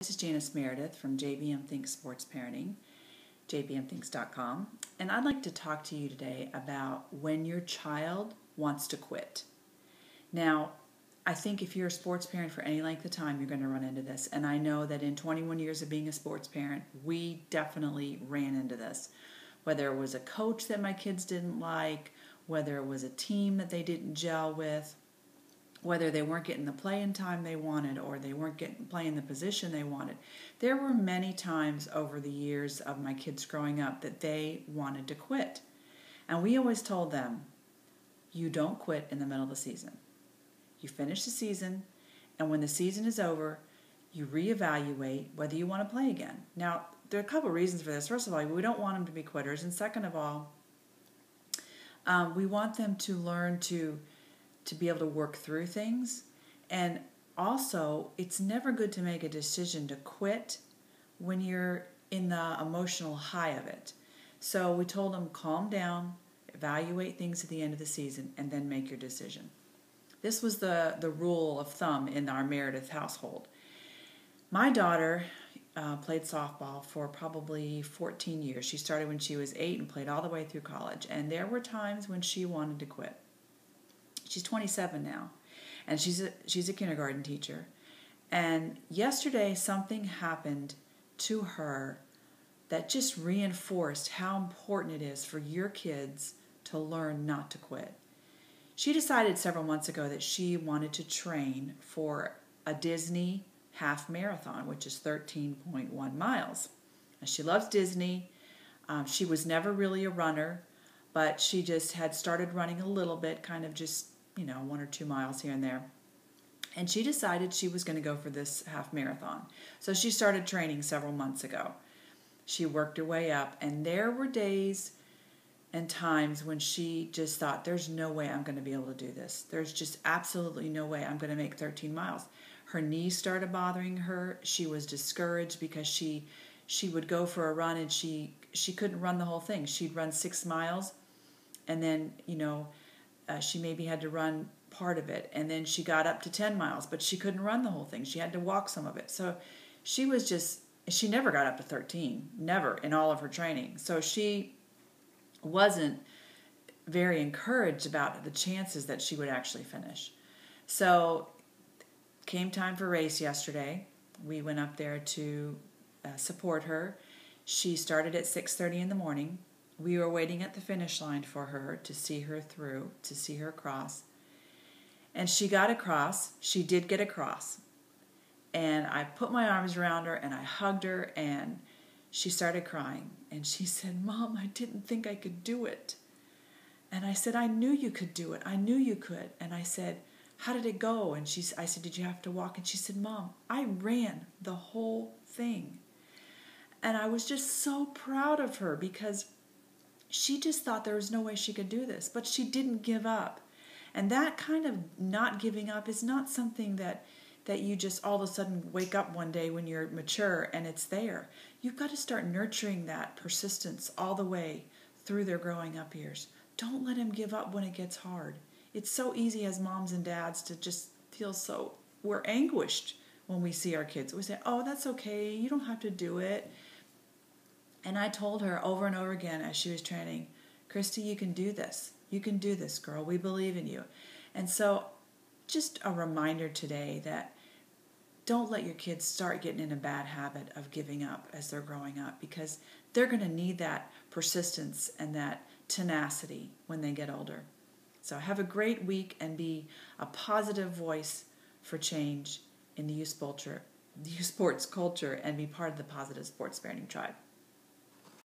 This is Janis Meredith from JBMTHINKS Sports Parenting, JBMTHINKS.com, and I'd like to talk to you today about when your child wants to quit. Now, I think if you're a sports parent for any length of time, you're going to run into this, and I know that in 21 years of being a sports parent, we definitely ran into this. Whether it was a coach that my kids didn't like, whether it was a team that they didn't gel with, whether they weren't getting the playing time they wanted or they weren't playing the position they wanted. There were many times over the years of my kids growing up that they wanted to quit. And we always told them, you don't quit in the middle of the season. You finish the season, and when the season is over, you reevaluate whether you want to play again. Now, there are a couple of reasons for this. First of all, we don't want them to be quitters. And second of all, we want them to learn to be able to work through things. And also, it's never good to make a decision to quit when you're in the emotional high of it. So we told them, calm down, evaluate things at the end of the season, and then make your decision. This was the rule of thumb in our Meredith household. My daughter played softball for probably 14 years. She started when she was 8 and played all the way through college. And there were times when she wanted to quit. She's 27 now, and she's a kindergarten teacher. And yesterday, something happened to her that just reinforced how important it is for your kids to learn not to quit. She decided several months ago that she wanted to train for a Disney half marathon, which is 13.1 miles. And she loves Disney. She was never really a runner, but she just had started running a little bit, kind of just 1 or 2 miles here and there. And she decided she was going to go for this half marathon. So she started training several months ago. She worked her way up, and there were days and times when she just thought, there's no way I'm going to be able to do this. There's just absolutely no way I'm going to make 13 miles. Her knees started bothering her. She was discouraged because she would go for a run and she couldn't run the whole thing. She'd run 6 miles, and then, she maybe had to run part of it, and then she got up to 10 miles, but she couldn't run the whole thing. She had to walk some of it. So she never got up to 13, never in all of her training. So she wasn't very encouraged about the chances that she would actually finish. So came time for race yesterday. We went up there to support her. She started at 6:30 in the morning. We were waiting at the finish line for her to see her through, to see her across. And she got across. She did get across. And I put my arms around her and I hugged her, and she started crying. And she said, "Mom, I didn't think I could do it." And I said, "I knew you could do it. I knew you could." And I said, "How did it go?" And I said, "Did you have to walk?" And she said, "Mom, I ran the whole thing." And I was just so proud of her because she just thought there was no way she could do this, but she didn't give up. And that kind of not giving up is not something that you just all of a sudden wake up one day when you're mature and it's there. You've got to start nurturing that persistence all the way through their growing up years. Don't let them give up when it gets hard. It's so easy as moms and dads to just feel we're anguished when we see our kids. We say, "Oh, that's okay. You don't have to do it." And I told her over and over again as she was training, "Christy, you can do this. You can do this, girl. We believe in you." And so just a reminder today that don't let your kids start getting in a bad habit of giving up as they're growing up, because they're going to need that persistence and that tenacity when they get older. So have a great week and be a positive voice for change in the youth sports culture and be part of the positive sports parenting tribe.